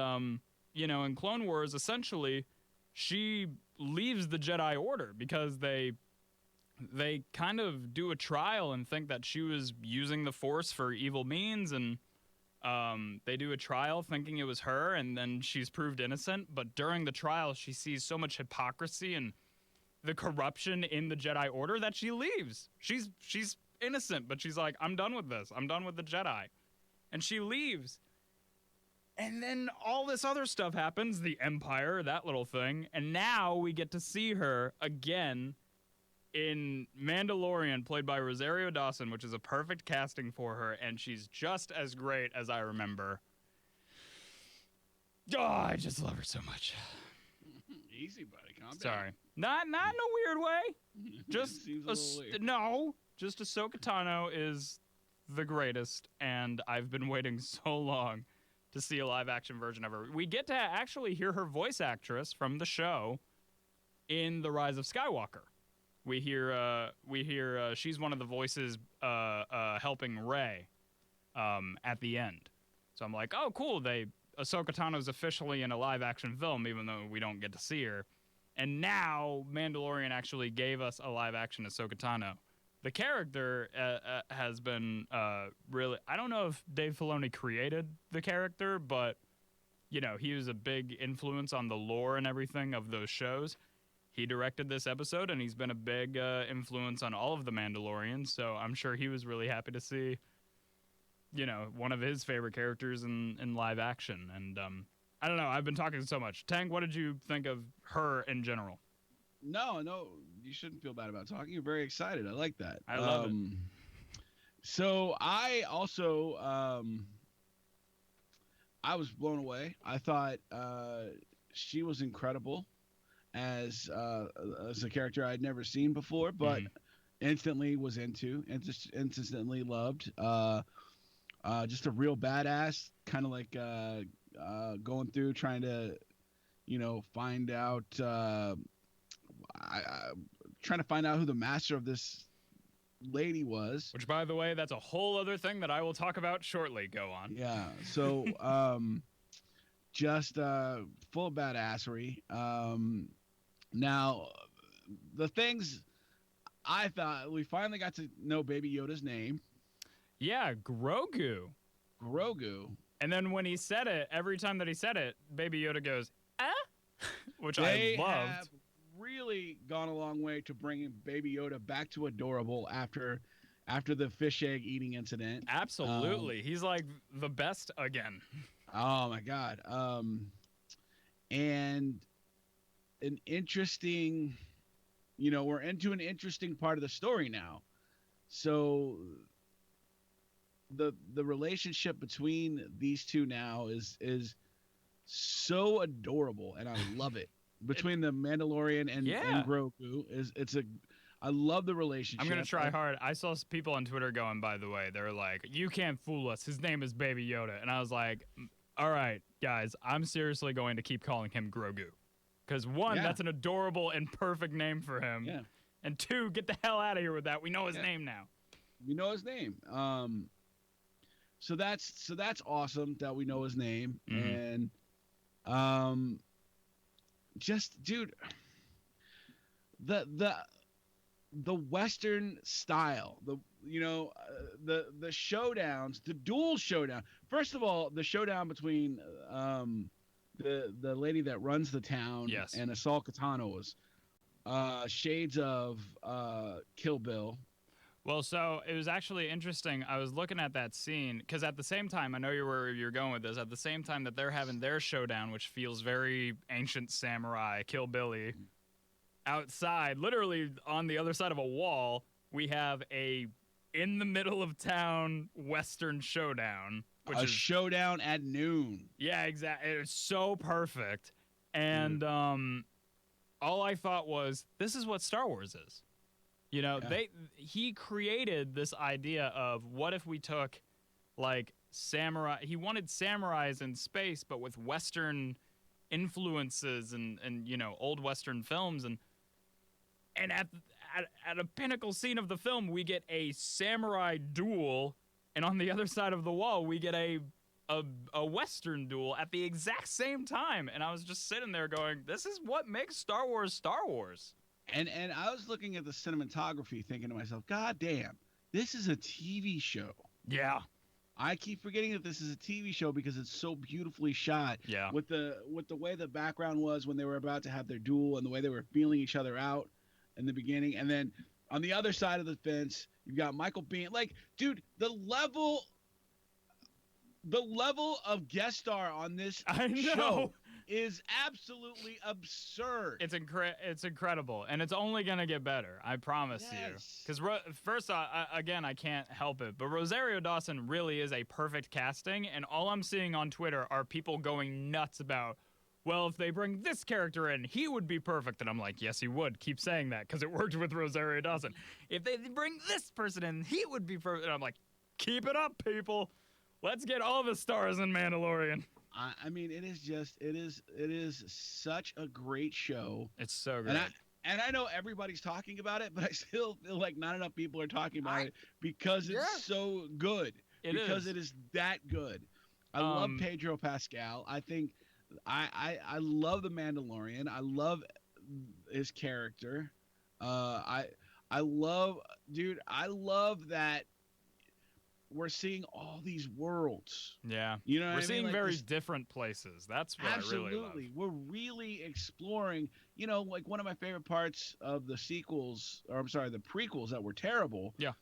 in Clone Wars, essentially, she leaves the Jedi Order because they kind of do a trial and think that she was using the Force for evil means, and they do a trial thinking it was her, and then she's proved innocent. But during the trial, she sees so much hypocrisy and the corruption in the Jedi Order that she leaves. She's innocent, but she's like, I'm done with this. I'm done with the Jedi. And she leaves. And then all this other stuff happens, the Empire, that little thing, and now we get to see her again in Mandalorian, played by Rosario Dawson, which is a perfect casting for her, and she's just as great as I remember. Oh, I just love her so much. Easy, buddy. Calm down. Sorry. Not in a weird way. Just Seems a little weird. no, just Ahsoka Tano is the greatest, and I've been waiting so long to see a live-action version of her. We get to actually hear her voice actress from the show in The Rise of Skywalker. We hear she's one of the voices helping Rey at the end. So I'm like, oh, cool. Ahsoka Tano's officially in a live-action film, even though we don't get to see her. And now Mandalorian actually gave us a live-action Ahsoka Tano. The character has been really... I don't know if Dave Filoni created the character, but, he was a big influence on the lore and everything of those shows. He directed this episode, and he's been a big influence on all of the Mandalorians, so I'm sure he was really happy to see, one of his favorite characters in live action. And I don't know, I've been talking so much. Tank, what did you think of her in general? No, you shouldn't feel bad about talking. You're very excited. I like that. I love it. So I also, I was blown away. I thought she was incredible as a character I'd never seen before, but instantly was into, and just instantly loved. Just a real badass, kind of like going through trying to, find out. Trying to find out who the master of this lady was. Which, by the way, that's a whole other thing that I will talk about shortly. Go on. Yeah. So, just full of badassery. Now, the things I thought, we finally got to know Baby Yoda's name. Yeah, Grogu. And then when he said it, every time that he said it, Baby Yoda goes, which I loved. Have really gone a long way to bringing Baby Yoda back to adorable after the fish egg eating incident. Absolutely. He's like the best again. Oh my God. And an interesting we're into an interesting part of the story now. So the relationship between these two now is so adorable, and I love it. Between the Mandalorian and Grogu I love the relationship. I'm gonna try hard. I saw people on Twitter going, by the way, they're like, "You can't fool us. His name is Baby Yoda," and I was like, "All right, guys, I'm seriously going to keep calling him Grogu, because one, that's an adorable and perfect name for him, and two, get the hell out of here with that. We know his name now. We know his name. So that's awesome that we know his name, and just dude, the Western style, the showdowns, the dual showdown. First of all, the showdown between the lady that runs the town and Ahsoka Tano was shades of Kill Bill. Well, so it was actually interesting. I was looking at that scene because at the same time, I know you're going with this. At the same time that they're having their showdown, which feels very ancient samurai, Kill Billy, outside, literally on the other side of a wall, we have a in the middle of town Western showdown, which is showdown at noon. Yeah, exactly. It's so perfect, and all I thought was, this is what Star Wars is. He created this idea of what if we took like samurai. He wanted samurais in space, but with Western influences and old Western films, and at a pinnacle scene of the film, we get a samurai duel, and on the other side of the wall, we get a Western duel at the exact same time. And I was just sitting there going, this is what makes Star Wars Star Wars. And I was looking at the cinematography, thinking to myself, God damn, this is a TV show. Yeah. I keep forgetting that this is a TV show because it's so beautifully shot. Yeah. With the way the background was when they were about to have their duel, and the way they were feeling each other out in the beginning. And then on the other side of the fence, you've got Michael Biehn. Like, dude, the level of guest star on this show is absolutely absurd. It's incredible, and it's only gonna get better. I promise you. Because first, again, I can't help it, but Rosario Dawson really is a perfect casting, and all I'm seeing on Twitter are people going nuts about, well, if they bring this character in, he would be perfect. And I'm like, yes, he would. Keep saying that, because it worked with Rosario Dawson. If they bring this person in, he would be perfect. And I'm like, keep it up, people. Let's get all the stars in Mandalorian. I mean, it is such a great show. It's so great. And I know everybody's talking about it, but I still feel like not enough people are talking about it because it's so good. It is that good. I love Pedro Pascal. I think I love the Mandalorian. I love his character. I love that we're seeing all these worlds. Yeah. You know what we're seeing like very different places. That's what absolutely. I really love. We're really exploring, like one of my favorite parts of the the prequels that were terrible. Yeah.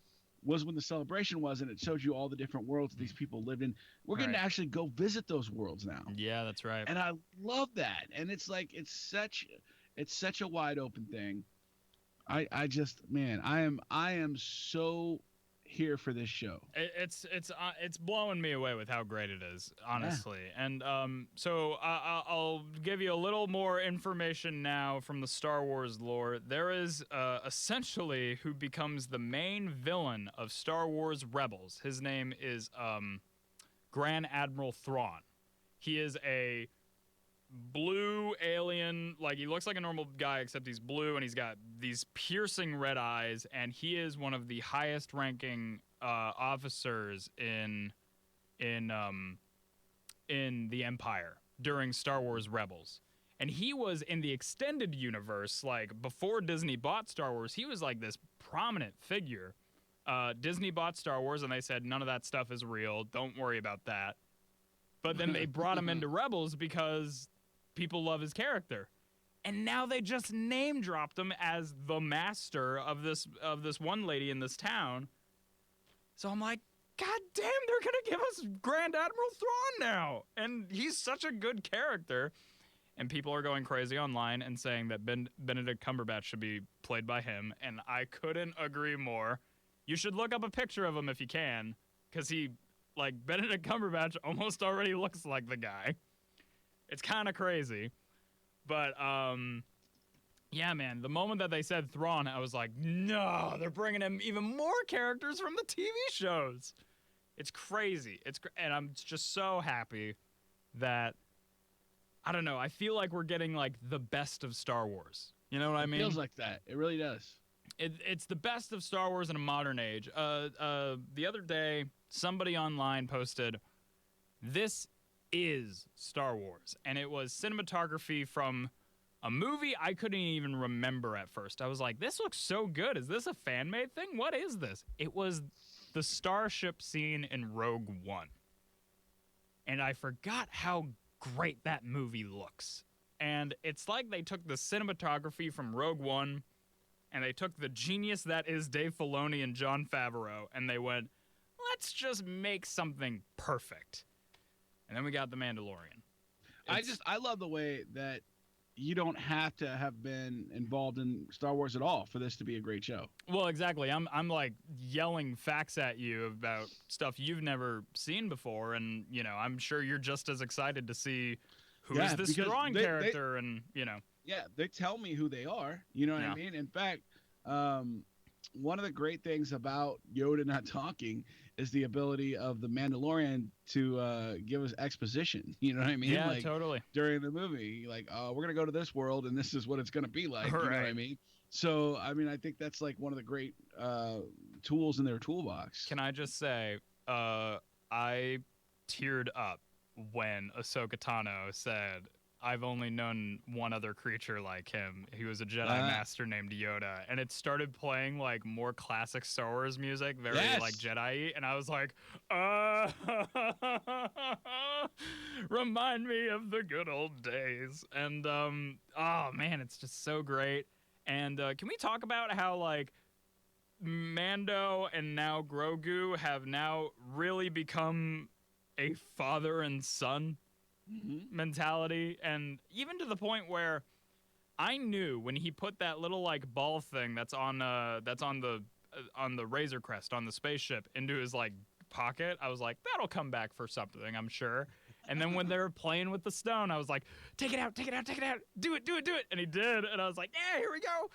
Was when the celebration was, and it showed you all the different worlds these people lived in. We're getting to actually go visit those worlds now. Yeah, that's right. And I love that. And it's like it's such a wide open thing. I am so here for this show. It's blowing me away with how great it is, honestly. Yeah. And so I'll give you a little more information now from the Star Wars lore. There is essentially who becomes the main villain of Star Wars Rebels. His name is Grand Admiral Thrawn. He is a blue alien, like he looks like a normal guy except he's blue, and he's got these piercing red eyes, and he is one of the highest ranking officers in the Empire during Star Wars Rebels. And he was in the extended universe, like before Disney bought Star Wars, he was like this prominent figure. Disney bought Star Wars and they said none of that stuff is real, don't worry about that. But then they brought him into Rebels because people love his character. And now they just name dropped him as the master of this one lady in this town. So I'm like, God damn, they're going to give us Grand Admiral Thrawn now. And he's such a good character. and people are going crazy online and saying that Benedict Cumberbatch should be played by him, and I couldn't agree more. You should look up a picture of him if you can, because Benedict Cumberbatch almost already looks like the guy. It's kind of crazy. But, yeah, man, the moment that they said Thrawn, I was like, no, they're bringing him even more characters from the TV shows. It's crazy. And I'm just so happy that, I don't know, I feel like we're getting, like, the best of Star Wars. You know what I mean? It feels like that. It really does. It's the best of Star Wars in a modern age. The other day, somebody online posted, "This is Star Wars," and it was cinematography from a movie I couldn't even remember at first. I was like, this looks so good. Is this a fan-made thing? What is this? It was the starship scene in Rogue One. And I forgot how great that movie looks. And it's like they took the cinematography from Rogue One, and they took the genius that is Dave Filoni and Jon Favreau, and they went, let's just make something perfect. And then we got The Mandalorian. I love the way that you don't have to have been involved in Star Wars at all for this to be a great show. Well, exactly. I'm like yelling facts at you about stuff you've never seen before, and I'm sure you're just as excited to see who is this Thrawn character, and Yeah, they tell me who they are. You know what I mean? In fact, one of the great things about Yoda not talking is the ability of the Mandalorian to give us exposition. You know what I mean? Yeah, totally. During the movie, like, we're going to go to this world and this is what it's going to be like. Right. You know what I mean? So, I mean, I think that's like one of the great tools in their toolbox. Can I just say, I teared up when Ahsoka Tano said, I've only known one other creature like him. He was a Jedi master named Yoda. And it started playing like more classic Star Wars music, very like Jedi-y. And I was like, remind me of the good old days. And, oh man, it's just so great. And can we talk about how like Mando and now Grogu have now really become a father and son mentality, and even to the point where I knew when he put that little like ball thing that's on the Razor Crest on the spaceship into his like pocket, I was like, that'll come back for something, I'm sure. And then when they were playing with the stone, I was like, take it out, take it out, take it out, do it, and he did, and I was like, yeah, here we go.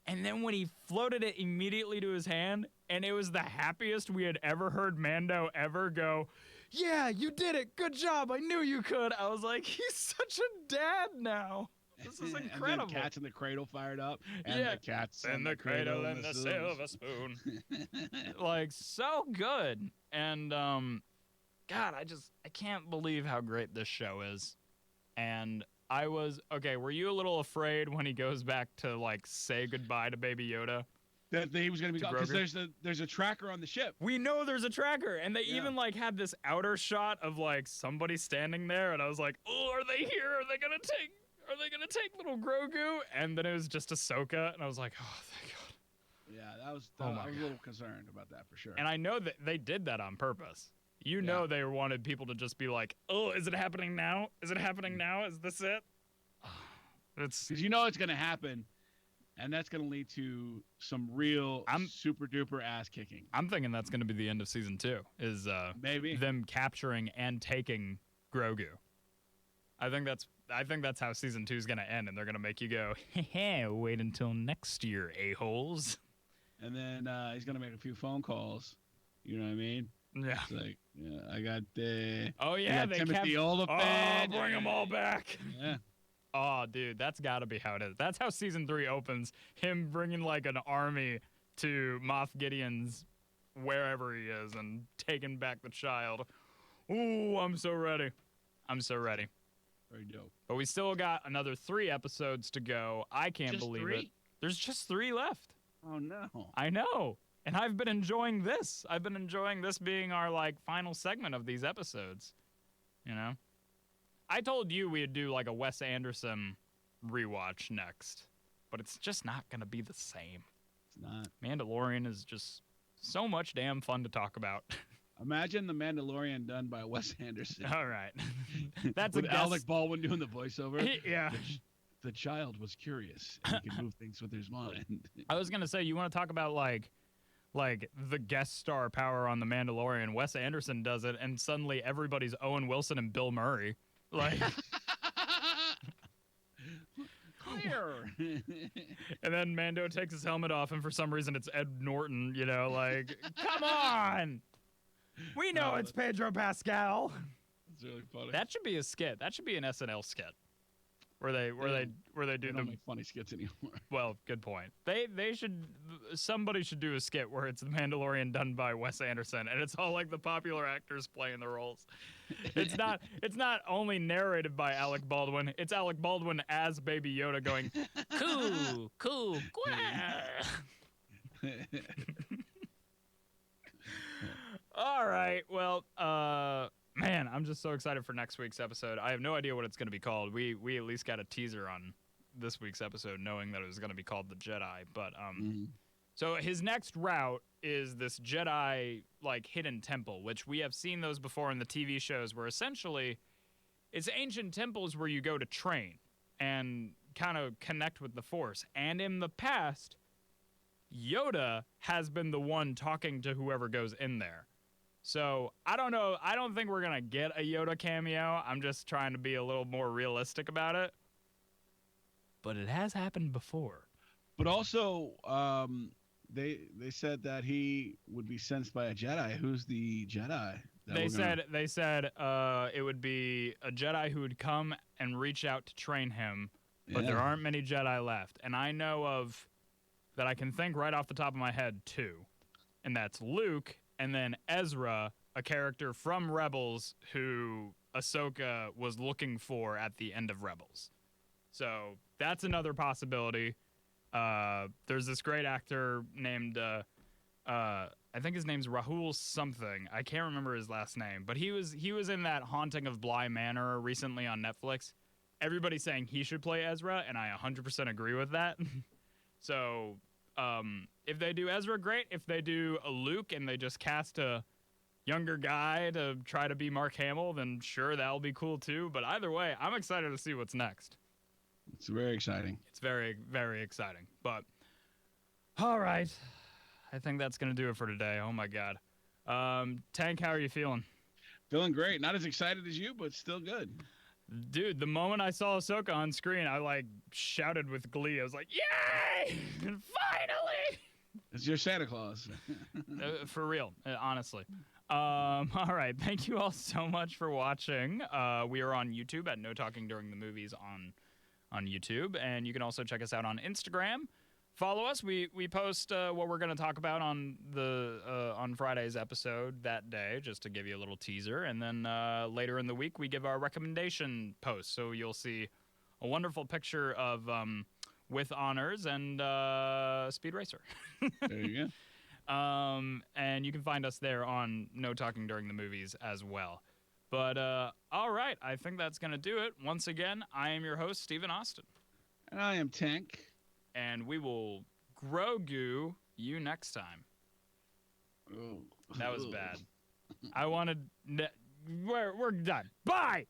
And then when he floated it immediately to his hand, and it was the happiest we had ever heard Mando ever go, yeah, you did it. Good job. I knew you could. I was like, he's such a dad now. This is incredible. And then Cats in the Cradle fired up. And yeah. The Cats in the Cradle and the Silver Spoon. Like, so good. And, God, I can't believe how great this show is. And were you a little afraid when he goes back to, like, say goodbye to Baby Yoda? That he was going to be gone, because there's a tracker on the ship. We know there's a tracker, and they even like had this outer shot of like somebody standing there, and I was like, oh, are they here? Are they gonna take little Grogu? And then it was just Ahsoka, and I was like, oh, thank God. Yeah, I was a little concerned about that for sure. And I know that they did that on purpose. You know they wanted people to just be like, oh, is it happening now? Is it happening now? Is this it? Because it's going to happen. And that's going to lead to some real super duper ass kicking. I'm thinking that's going to be the end of season 2. Is maybe them capturing and taking Grogu. I think that's how season 2 is going to end, and they're going to make you go, hey, wait until next year, a-holes. And then he's going to make a few phone calls. You know what I mean? Yeah. It's like, I got the. They Timothy Oliphant. Bring them all back. Yeah. Oh, dude, that's got to be how it is. That's how season 3 opens. Him bringing like an army to Moff Gideon's wherever he is and taking back the child. Ooh, I'm so ready. Very dope. But we still got another 3 episodes to go. I can't believe it. There's just 3 left. Oh, no. I know. And I've been enjoying this. I've been enjoying this being our like final segment of these episodes. You know? I told you we'd do like a Wes Anderson rewatch next, but it's just not going to be the same. It's not. Mandalorian is just so much damn fun to talk about. Imagine the Mandalorian done by Wes Anderson. All right. That's with a guess. Alec Baldwin doing the voiceover. Yeah. The child was curious and he could move things with his mind. I was gonna say, you want to talk about like the guest star power on the Mandalorian? Wes Anderson does it, and suddenly everybody's Owen Wilson and Bill Murray. Like, Clear. and then Mando takes his helmet off, and for some reason it's Ed Norton. You know, like, come on, we know it's Pedro Pascal. It's really funny. That should be a skit. That should be an SNL skit. Where they do don't make funny skits anymore. Well, good point. Somebody should do a skit where it's the Mandalorian done by Wes Anderson, and it's all like the popular actors playing the roles. It's not only narrated by Alec Baldwin. It's Alec Baldwin as Baby Yoda going, cool, All right, well, man, I'm just so excited for next week's episode. I have no idea what it's going to be called. We at least got a teaser on this week's episode, knowing that it was going to be called The Jedi. But so his next route is this Jedi like hidden temple, which we have seen those before in the TV shows, where essentially it's ancient temples where you go to train and kind of connect with the Force. And in the past, Yoda has been the one talking to whoever goes in there. So, I don't know. I don't think we're going to get a Yoda cameo. I'm just trying to be a little more realistic about it. But it has happened before. But also, they said that he would be sensed by a Jedi. Who's the Jedi? They said it would be a Jedi who would come and reach out to train him, but there aren't many Jedi left. And I know of, that I can think right off the top of my head, two. And that's Luke, and then Ezra, a character from Rebels who Ahsoka was looking for at the end of Rebels. So that's another possibility. There's this great actor named, I think his name's Rahul something. I can't remember his last name, but he was in that Haunting of Bly Manor recently on Netflix. Everybody's saying he should play Ezra, and I 100% agree with that. So if they do Ezra, great. If they do a Luke and they just cast a younger guy to try to be Mark Hamill, then sure, that'll be cool too. But either way, I'm excited to see what's next. It's very exciting. It's very, very exciting. But all right, I think that's going to do it for today. Oh my God. Tank, how are you feeling? Feeling great. Not as excited as you, but still good. Dude, the moment I saw Ahsoka on screen, I like shouted with glee. I was like, "Yay! Finally!" It's your Santa Claus. For real, honestly. All right, thank you all so much for watching. We are on YouTube at No Talking During the Movies on YouTube, and you can also check us out on Instagram. Follow us. We post what we're going to talk about on Friday's episode that day, just to give you a little teaser. And then later in the week, we give our recommendation post. So you'll see a wonderful picture of With Honors and Speed Racer. There you go. And you can find us there on No Talking During the Movies as well. But all right, I think that's going to do it. Once again, I am your host, Stephen Austin. And I am Tank. And we will Grogu you next time. Oh. That was bad. I wanted... We're done. Bye!